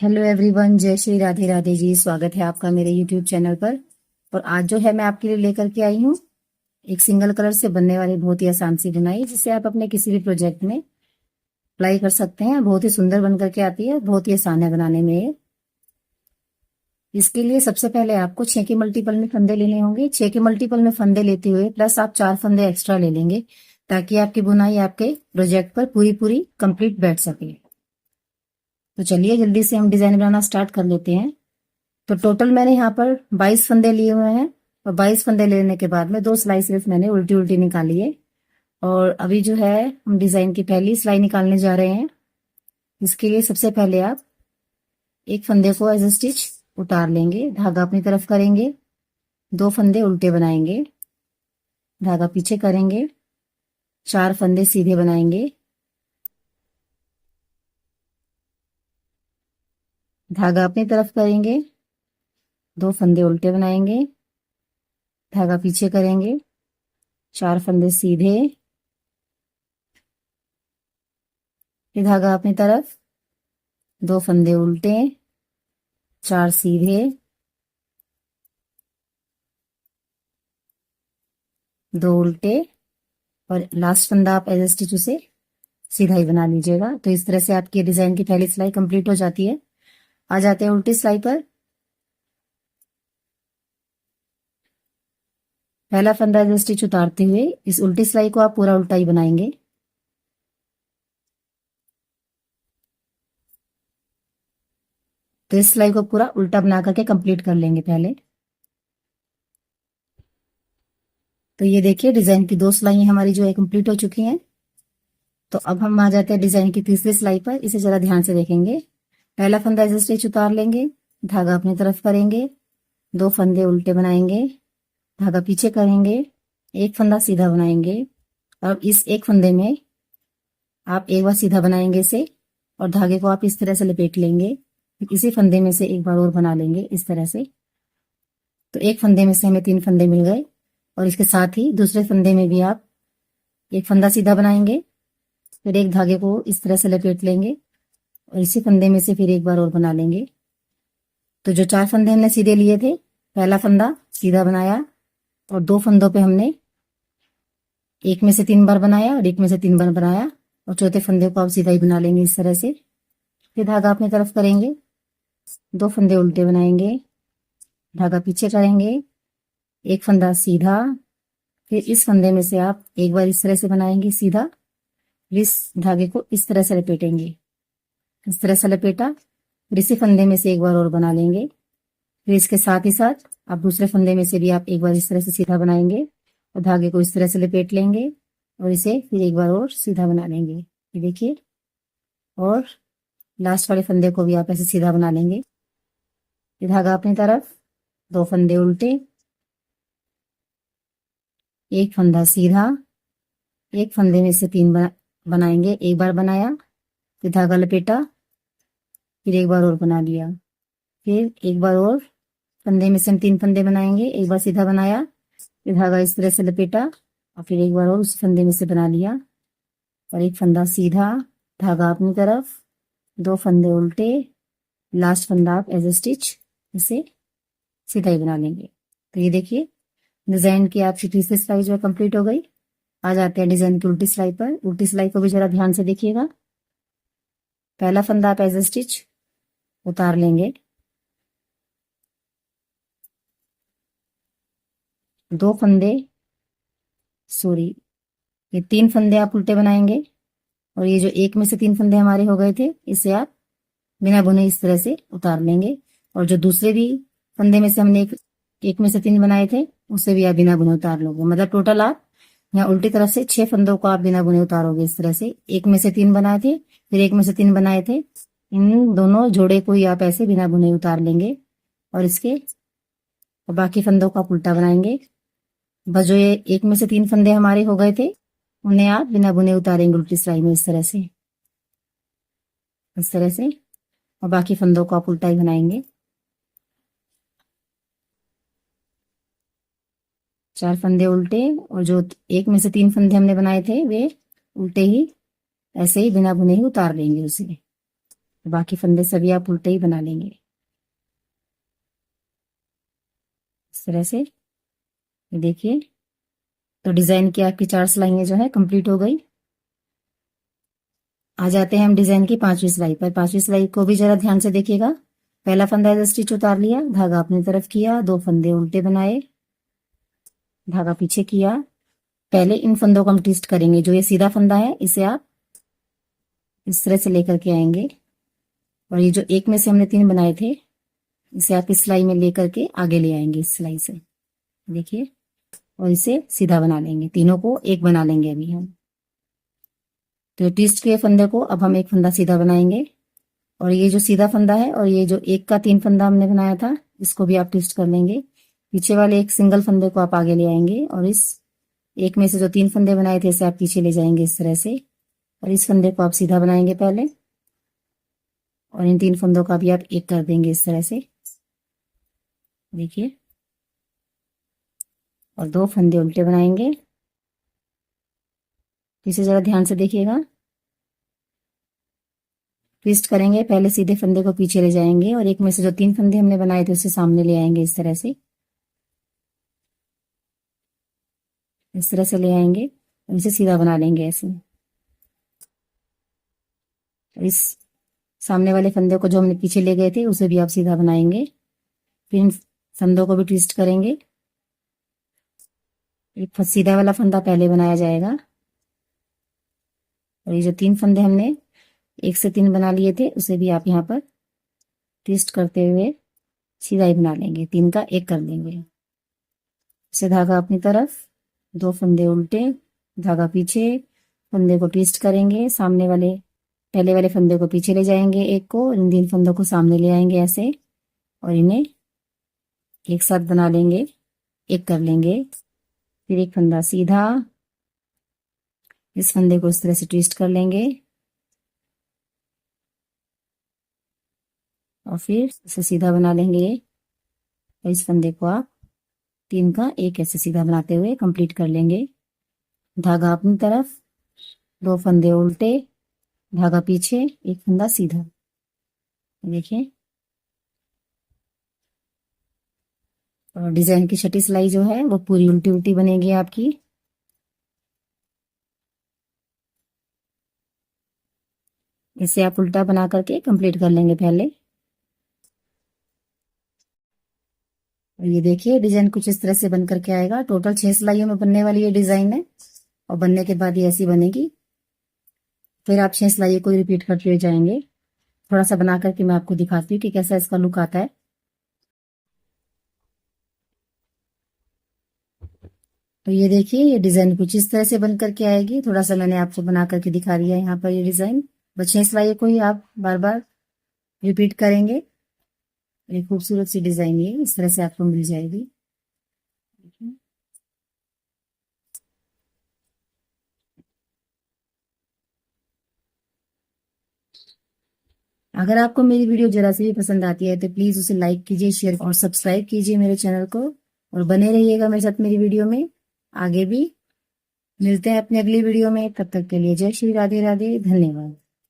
Hello everyone, जय श्री राधे राधे जी। स्वागत है आपका मेरे यूट्यूब चैनल पर। और आज जो है मैं आपके लिए लेकर के आई हूँ एक सिंगल कलर से बनने वाली बहुत ही आसान सी बुनाई, जिसे आप अपने किसी भी प्रोजेक्ट में अप्लाई कर सकते हैं। बहुत ही सुंदर बन करके आती है, बहुत ही आसान है बनाने में ये। इसके लिए सबसे पहले आपको 6 के मल्टीपल में फंदे लेने होंगे। 6 के मल्टीपल में फंदे लेते हुए प्लस आप 4 फंदे एक्स्ट्रा ले लेंगे, ताकि आपकी बुनाई आपके प्रोजेक्ट पर पूरी पूरी कंप्लीट बैठ सके। तो चलिए जल्दी से हम डिजाइन बनाना स्टार्ट कर लेते हैं। तो टोटल मैंने यहाँ पर 22 फंदे लिए हुए हैं, और 22 फंदे लेने के बाद में 2 सिलाई सिर्फ मैंने उल्टी उल्टी निकाली है। और अभी जो है हम डिजाइन की पहली सिलाई निकालने जा रहे हैं। इसके लिए सबसे पहले आप एक फंदे को एज ए स्टिच उतार लेंगे, धागा अपनी तरफ करेंगे, 2 फंदे उल्टे बनाएंगे, धागा पीछे करेंगे, 4 फंदे सीधे बनाएंगे, धागा अपनी तरफ करेंगे, 2 फंदे उल्टे बनाएंगे, धागा पीछे करेंगे, 4 फंदे सीधे, फिर धागा अपनी तरफ, 2 फंदे उल्टे, 4 सीधे, 2 उल्टे, और लास्ट फंदा आप एज स्टिच उसे सीधा ही बना लीजिएगा। तो इस तरह से आपकी डिजाइन की पहली सिलाई कंप्लीट हो जाती है। आ जाते हैं उल्टी सिलाई पर। पहला फंदा एज स्टिच उतारते हुए इस उल्टी सिलाई को आप पूरा उल्टा ही बनाएंगे। तो इस सिलाई को पूरा उल्टा बना करके कंप्लीट कर लेंगे पहले। तो ये देखिए डिजाइन की 2 सिलाई हमारी जो है कंप्लीट हो चुकी हैं। तो अब हम आ जाते हैं डिजाइन की तीसरी सिलाई पर। इसे जरा ध्यान से देखेंगे। पहला फंदा एज स्टिच उतार लेंगे, धागा अपनी तरफ करेंगे, 2 फंदे उल्टे बनाएंगे, धागा पीछे करेंगे, एक फंदा सीधा बनाएंगे। अब इस एक फंदे में आप एक बार सीधा बनाएंगे इसे, और धागे को आप इस तरह से लपेट लेंगे। इसी फंदे में से एक बार और बना लेंगे इस तरह से। तो एक फंदे में से हमें 3 फंदे मिल गए, और इसके साथ ही दूसरे फंदे में भी आप एक फंदा सीधा बनाएंगे, फिर एक धागे को इस तरह से लपेट लेंगे, और इसी फंदे में से फिर एक बार और बना लेंगे। तो जो 4 फंदे हमने सीधे लिए थे, पहला फंदा सीधा बनाया, और 2 फंदों पे हमने एक में से 3 बार बनाया और एक में से 3 बार बनाया, और चौथे फंदे को आप सीधा ही बना लेंगे इस तरह से। फिर धागा अपनी तरफ करेंगे, 2 फंदे उल्टे बनाएंगे, धागा पीछे करेंगे, एक फंदा सीधा, फिर इस फंदे में से आप एक बार इस तरह से बनाएंगे सीधा, फिर इस धागे को इस तरह से लपेटेंगे, इस तरह से लपेटा, फिर इसी फंदे में से एक बार और बना लेंगे। फिर इसके साथ ही साथ आप दूसरे फंदे में से भी आप एक बार इस तरह से सीधा बनाएंगे, और धागे को इस तरह से लपेट लेंगे, और इसे फिर एक बार और सीधा बना लेंगे। ये देखिए, और लास्ट वाले फंदे को भी आप ऐसे सीधा बना लेंगे। ये धागा अपनी तरफ, 2 फंदे उल्टे, एक फंदा सीधा, एक फंदे में से 3 बनाएंगे, एक बार बनाया, फिर धागा लपेटा, फिर एक बार और बना लिया, फिर एक बार और फंदे में से हम 3 फंदे बनाएंगे, एक बार सीधा बनाया, फिर धागा इस तरह से लपेटा, और फिर एक बार और उस फंदे में से बना लिया, और एक फंदा सीधा, धागा अपनी तरफ, 2 फंदे उल्टे, लास्ट फंदा आप एज ए स्टिच इसे सीधा ही बना लेंगे। तो ये देखिए डिजाइन की आपकी तीसरी सिलाई जो है कंप्लीट हो गई। आ जाते हैं डिजाइन की उल्टी सिलाई पर। उल्टी सिलाई को भी जरा ध्यान से देखिएगा। पहला फंदा आप एज ए स्टिच उतार लेंगे, 2 फंदे, सॉरी, ये 3 फंदे आप उल्टे बनाएंगे, और ये जो एक में से 3 फंदे हमारे हो गए थे, इसे आप बिना बुने इस तरह से उतार लेंगे। और जो दूसरे भी फंदे में से हमने एक में से 3 बनाए थे, उसे भी आप बिना बुने उतार लोगे। मतलब टोटल आप यहाँ उल्टी तरफ से 6 फंदों को आप बिना बुने उतारोगे इस तरह से। एक में से 3 बनाए थे, फिर एक में से 3 बनाए थे, इन दोनों जोड़े को ही आप ऐसे बिना बुने उतार लेंगे, और इसके और बाकी फंदों को आप उल्टा बनाएंगे। बस जो ये एक में से 3 फंदे हमारे हो गए थे, उन्हें आप बिना बुने उतारेंगे उल्टी सिलाई में इस तरह से, इस तरह से, और बाकी फंदों को आप उल्टा ही बनाएंगे। 4 फंदे उल्टे, और जो एक में से 3 फंदे हमने बनाए थे वे उल्टे ही ऐसे ही बिना बुने ही उतार लेंगे उसे। बाकी फंदे सभी आप उल्टे ही बना लेंगे इस तरह से। देखिए, तो डिजाइन की आपकी 4 सिलाइयां जो है कंप्लीट हो गई। आ जाते हैं हम डिजाइन की 5वीं सिलाई पर। 5वीं सिलाई को भी जरा ध्यान से देखिएगा। पहला फंदा इधर स्टिच उतार लिया, धागा अपनी तरफ किया, 2 फंदे उल्टे बनाए, धागा पीछे किया। पहले इन फंदों को हम ट्विस्ट करेंगे। जो ये सीधा फंदा है इसे आप इस तरह से लेकर के आएंगे, और ये जो एक में से हमने 3 बनाए थे इसे आप इस सिलाई में लेकर के आगे ले आएंगे इस सिलाई से। देखिए, और इसे सीधा बना लेंगे, तीनों को एक बना लेंगे अभी हम। तो ट्विस्ट के फंदे को अब हम एक फंदा सीधा बनाएंगे, और ये जो सीधा फंदा है और ये जो एक का 3 फंदा हमने बनाया था इसको भी आप ट्विस्ट कर लेंगे। पीछे वाले एक सिंगल फंदे को आप आगे ले आएंगे, और इस एक में से जो 3 फंदे बनाए थे इसे आप पीछे ले जाएंगे इस तरह से, और इस फंदे को आप सीधा बनाएंगे पहले, और इन 3 फंदों का भी आप एक कर देंगे इस तरह से। देखिए, और 2 फंदे उल्टे बनाएंगे। इसे जरा ध्यान से देखिएगा। ट्विस्ट करेंगे, पहले सीधे फंदे को पीछे ले जाएंगे, और एक में से जो 3 फंदे हमने बनाए थे उसे सामने ले आएंगे इस तरह से। इस तरह से ले आएंगे और इसे सीधा बना लेंगे ऐसे। इस सामने वाले फंदे को जो हमने पीछे ले गए थे उसे भी आप सीधा बनाएंगे। फिर इन फंदों को भी ट्विस्ट करेंगे। एक सीधा वाला फंदा पहले बनाया जाएगा, और ये जो 3 फंदे हमने 1 से 3 बना लिए थे उसे भी आप यहाँ पर ट्विस्ट करते हुए सीधा ही बना लेंगे, 3 का 1 कर देंगे। इसे धागा अपनी तरफ, 2 फंदे उल्टे, धागा पीछे, फंदे को ट्विस्ट करेंगे, सामने वाले पहले वाले फंदे को पीछे ले जाएंगे एक को, इन 3 फंदों को सामने ले आएंगे ऐसे, और इन्हें एक साथ बना लेंगे, 1 कर लेंगे। फिर एक फंदा सीधा, इस फंदे को इस तरह से ट्विस्ट कर लेंगे, और फिर इसे सीधा बना लेंगे, और इस फंदे को आप 3 का 1 ऐसे सीधा बनाते हुए कंप्लीट कर लेंगे। धागा अपनी तरफ, 2 फंदे उल्टे, धागा पीछे, एक फंदा सीधा। देखिए, और डिजाइन की 6ठी सिलाई जो है वो पूरी उल्टी उल्टी बनेगी आपकी। इसे आप उल्टा बना करके कंप्लीट कर लेंगे पहले। और ये देखिए, डिजाइन कुछ इस तरह से बन करके आएगा। टोटल 6 सिलाइयों में बनने वाली ये डिजाइन है, और बनने के बाद ये ऐसी बनेगी। फिर आप 6 सिलाइयों को रिपीट करते हुए जाएंगे। थोड़ा सा बना करके मैं आपको दिखाती हूँ कि कैसा इसका लुक आता है। तो ये देखिए, ये डिजाइन कुछ इस तरह से बन करके आएगी। थोड़ा सा मैंने आपको बना करके दिखा दिया है यहाँ पर ये डिजाइन। बस 6 सिलाइयों को ही आप बार बार रिपीट करेंगे। एक खूबसूरत सी डिजाइन ये इस तरह से आपको मिल जाएगी। अगर आपको मेरी वीडियो जरा सी भी पसंद आती है तो प्लीज उसे लाइक कीजिए, शेयर और सब्सक्राइब कीजिए मेरे चैनल को, और बने रहिएगा मेरे साथ मेरी वीडियो में। आगे भी मिलते हैं अपने अगली वीडियो में। तब तक के लिए जय श्री राधे राधे, धन्यवाद।